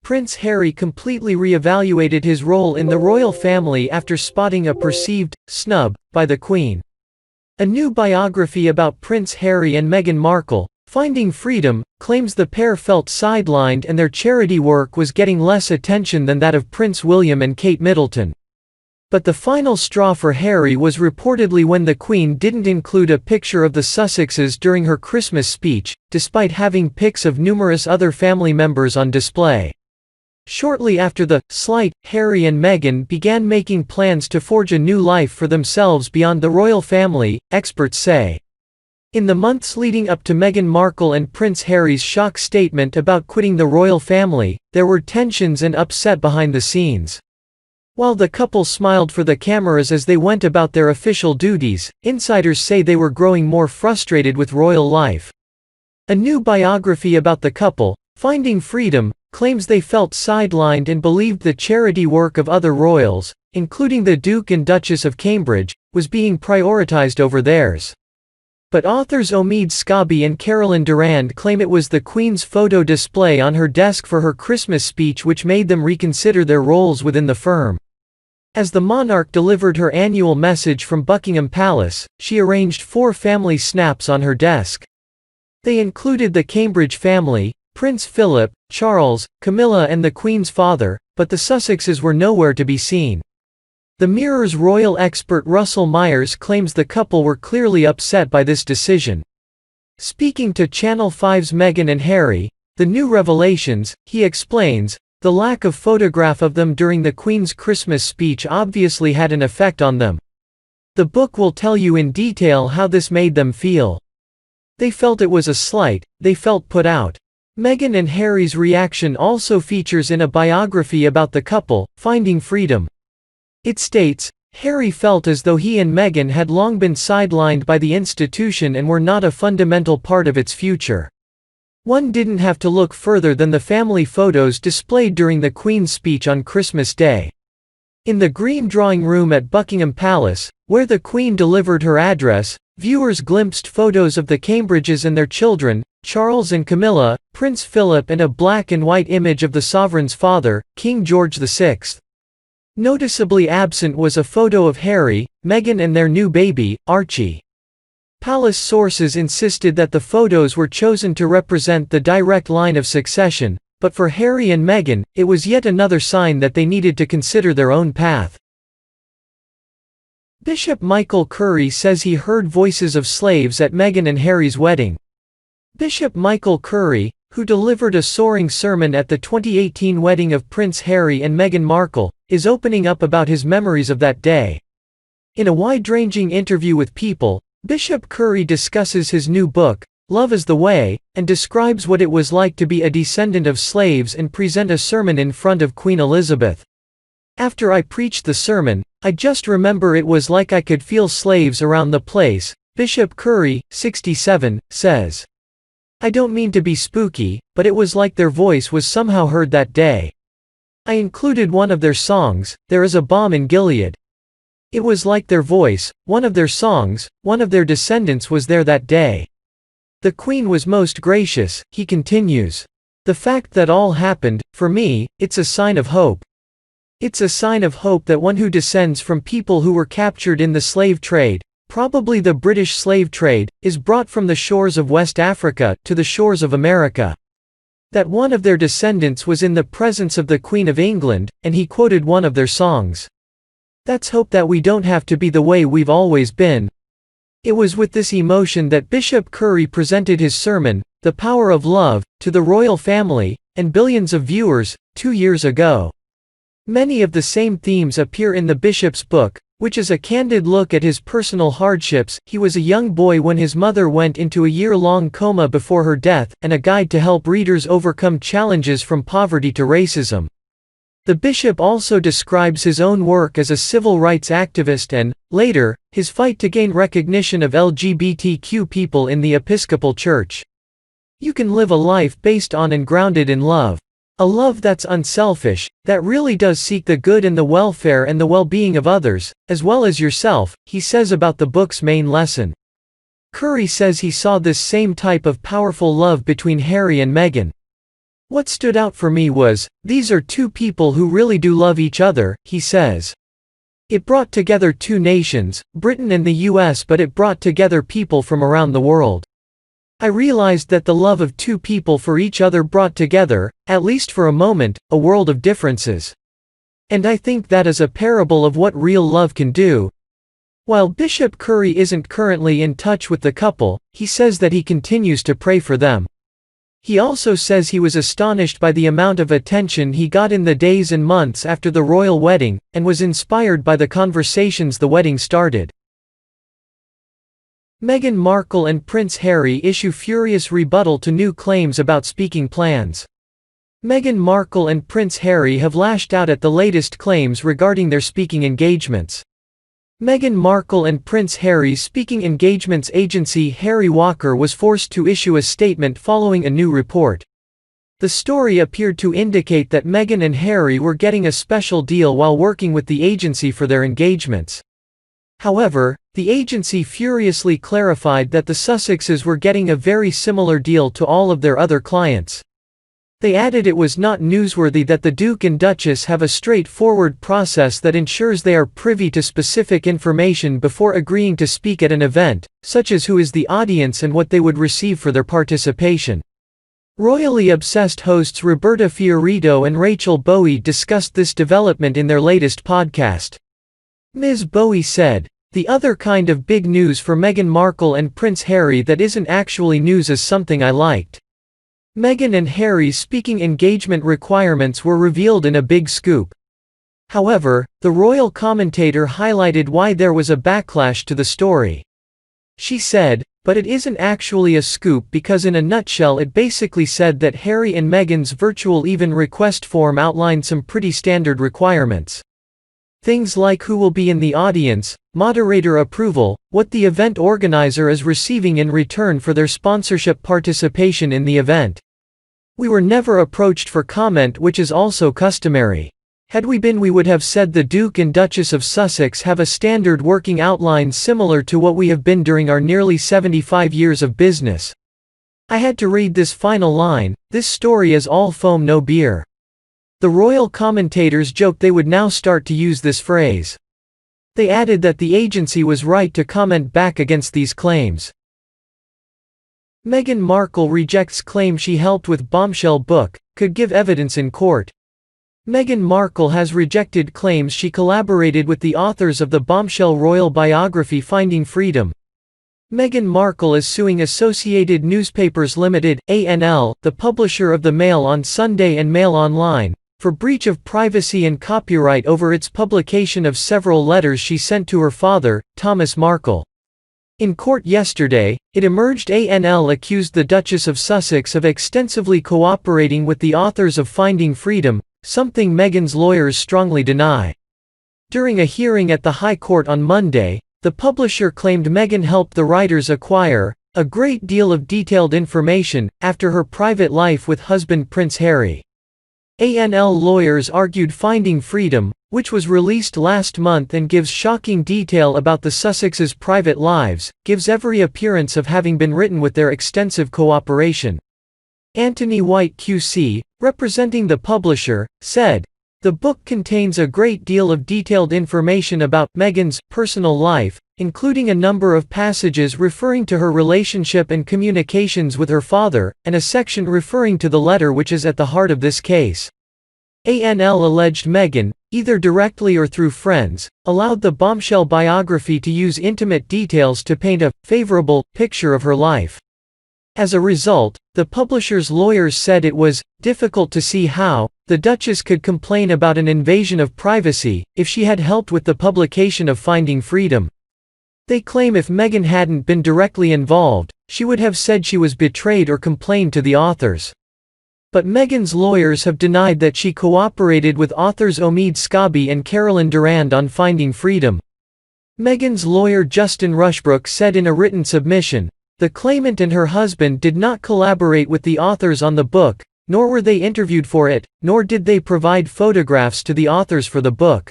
Prince Harry completely re-evaluated his role in the royal family after spotting a perceived snub by the Queen. A new biography about Prince Harry and Meghan Markle, Finding Freedom, claims the pair felt sidelined and their charity work was getting less attention than that of Prince William and Kate Middleton. But the final straw for Harry was reportedly when the Queen didn't include a picture of the Sussexes during her Christmas speech, despite having pics of numerous other family members on display. Shortly after the slight, Harry and Meghan began making plans to forge a new life for themselves beyond the royal family, experts say. In the months leading up to Meghan Markle and Prince Harry's shock statement about quitting the royal family, there were tensions and upset behind the scenes. While the couple smiled for the cameras as they went about their official duties, insiders say they were growing more frustrated with royal life. A new biography about the couple, Finding Freedom, claims they felt sidelined and believed the charity work of other royals, including the Duke and Duchess of Cambridge, was being prioritized over theirs. But authors Omid Scobie and Caroline Durand claim it was the Queen's photo display on her desk for her Christmas speech which made them reconsider their roles within the firm. As the monarch delivered her annual message from Buckingham Palace, she arranged 4 family snaps on her desk. They included the Cambridge family, Prince Philip, Charles, Camilla and the Queen's father, but the Sussexes were nowhere to be seen. The Mirror's royal expert Russell Myers claims the couple were clearly upset by this decision. Speaking to Channel 5's Meghan and Harry, The New Revelations, he explains, the lack of photograph of them during the Queen's Christmas speech obviously had an effect on them. The book will tell you in detail how this made them feel. They felt it was a slight, they felt put out. Meghan and Harry's reaction also features in a biography about the couple, Finding Freedom. It states, Harry felt as though he and Meghan had long been sidelined by the institution and were not a fundamental part of its future. One didn't have to look further than the family photos displayed during the Queen's speech on Christmas Day. In the Green Drawing Room at Buckingham Palace, where the Queen delivered her address, viewers glimpsed photos of the Cambridges and their children, Charles and Camilla, Prince Philip and a black and white image of the sovereign's father, King George VI. Noticeably absent was a photo of Harry, Meghan and their new baby, Archie. Palace sources insisted that the photos were chosen to represent the direct line of succession, but for Harry and Meghan, it was yet another sign that they needed to consider their own path. Bishop Michael Curry says he heard voices of slaves at Meghan and Harry's wedding. Bishop Michael Curry, who delivered a soaring sermon at the 2018 wedding of Prince Harry and Meghan Markle, is opening up about his memories of that day. In a wide-ranging interview with People, Bishop Curry discusses his new book, Love is the Way, and describes what it was like to be a descendant of slaves and present a sermon in front of Queen Elizabeth. After I preached the sermon, I just remember it was like I could feel slaves around the place, Bishop Curry, 67, says. I don't mean to be spooky, but it was like their voice was somehow heard that day. I included one of their songs, There is a Balm in Gilead. It was like their voice, one of their songs, one of their descendants was there that day. The Queen was most gracious, he continues. The fact that all happened, for me, it's a sign of hope. It's a sign of hope that one who descends from people who were captured in the slave trade, probably the British slave trade, is brought from the shores of West Africa to the shores of America. That one of their descendants was in the presence of the Queen of England, and he quoted one of their songs. That's hope that we don't have to be the way we've always been. It was with this emotion that Bishop Curry presented his sermon, The Power of Love, to the royal family, and billions of viewers, 2 years ago. Many of the same themes appear in the bishop's book, which is a candid look at his personal hardships. He was a young boy when his mother went into a year-long coma before her death, and a guide to help readers overcome challenges from poverty to racism. The bishop also describes his own work as a civil rights activist and, later, his fight to gain recognition of LGBTQ people in the Episcopal Church. You can live a life based on and grounded in love. A love that's unselfish, that really does seek the good and the welfare and the well-being of others, as well as yourself, he says about the book's main lesson. Curry says he saw this same type of powerful love between Harry and Meghan. What stood out for me was, these are two people who really do love each other, he says. It brought together two nations, Britain and the US, but it brought together people from around the world. I realized that the love of two people for each other brought together, at least for a moment, a world of differences. And I think that is a parable of what real love can do. While Bishop Curry isn't currently in touch with the couple, he says that he continues to pray for them. He also says he was astonished by the amount of attention he got in the days and months after the royal wedding, and was inspired by the conversations the wedding started. Meghan Markle and Prince Harry issue furious rebuttal to new claims about speaking plans. Meghan Markle and Prince Harry have lashed out at the latest claims regarding their speaking engagements. Meghan Markle and Prince Harry's speaking engagements agency Harry Walker was forced to issue a statement following a new report. The story appeared to indicate that Meghan and Harry were getting a special deal while working with the agency for their engagements. However, the agency furiously clarified that the Sussexes were getting a very similar deal to all of their other clients. They added it was not newsworthy that the Duke and Duchess have a straightforward process that ensures they are privy to specific information before agreeing to speak at an event, such as who is the audience and what they would receive for their participation. Royally obsessed hosts Roberta Fiorito and Rachel Bowie discussed this development in their latest podcast. Ms. Bowie said, "The other kind of big news for Meghan Markle and Prince Harry that isn't actually news is something I liked. Meghan and Harry's speaking engagement requirements were revealed in a big scoop. However, the royal commentator highlighted why there was a backlash to the story. She said, but it isn't actually a scoop because in a nutshell it basically said that Harry and Meghan's virtual even request form outlined some pretty standard requirements. Things like who will be in the audience, moderator approval, what the event organizer is receiving in return for their sponsorship participation in the event. We were never approached for comment, which is also customary. Had we been, we would have said the Duke and Duchess of Sussex have a standard working outline similar to what we have been during our nearly 75 years of business. I had to read this final line, this story is all foam no beer. The royal commentators joked they would now start to use this phrase. They added that the agency was right to comment back against these claims. Meghan Markle rejects claim she helped with bombshell book, could give evidence in court. Meghan Markle has rejected claims she collaborated with the authors of the bombshell royal biography Finding Freedom. Meghan Markle is suing Associated Newspapers Limited, ANL, the publisher of the Mail on Sunday and Mail Online, for breach of privacy and copyright over its publication of several letters she sent to her father, Thomas Markle. In court yesterday, it emerged ANL accused the Duchess of Sussex of extensively cooperating with the authors of Finding Freedom, something Meghan's lawyers strongly deny. During a hearing at the High Court on Monday, the publisher claimed Meghan helped the writers acquire a great deal of detailed information after her private life with husband Prince Harry. ANL lawyers argued Finding Freedom, which was released last month and gives shocking detail about the Sussexes' private lives, gives every appearance of having been written with their extensive cooperation. Anthony White QC, representing the publisher, said, "The book contains a great deal of detailed information about Meghan's personal life, including a number of passages referring to her relationship and communications with her father, and a section referring to the letter which is at the heart of this case." ANL alleged Meghan, either directly or through friends, allowed the bombshell biography to use intimate details to paint a favorable picture of her life. As a result, the publisher's lawyers said it was difficult to see how the Duchess could complain about an invasion of privacy if she had helped with the publication of Finding Freedom. They claim if Meghan hadn't been directly involved, she would have said she was betrayed or complained to the authors. But Meghan's lawyers have denied that she cooperated with authors Omid Scobie and Carolyn Durand on Finding Freedom. Meghan's lawyer Justin Rushbrook said in a written submission, "The claimant and her husband did not collaborate with the authors on the book, nor were they interviewed for it, nor did they provide photographs to the authors for the book.